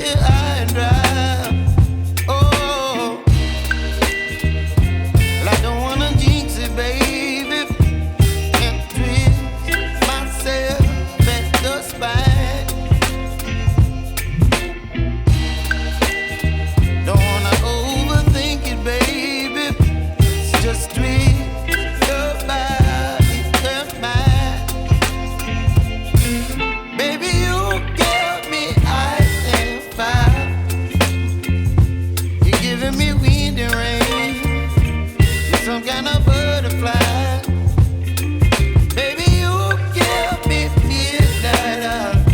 here high and dry. Oh, well, I don't wanna jinx it, baby, and twist myself at the spine. Don't wanna overthink it, baby. It's just twist your body and mine. Baby, you give me ice and fire. You're giving me wind and rain. You're some kind of butterfly. Baby, you give me midnight.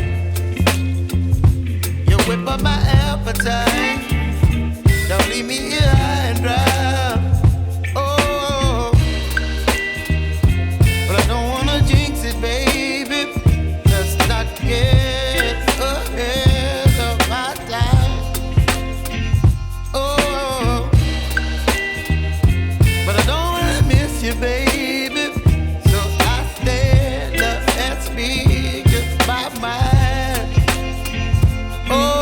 You whip up my appetite. Don't leave me here high and dry. Oh, but I don't wanna jinx it, baby. Let's not get ahead of my time. Oh, but I don't wanna miss you, baby. So I stand up and speak my mind. Oh.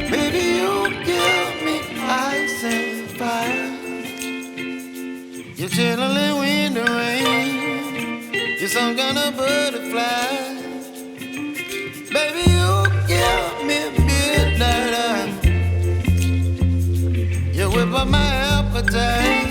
Baby, you give me ice and fire. You're chilling wind and rain. You're some kind of butterfly. Baby, you give me midnight. You whip up my appetite.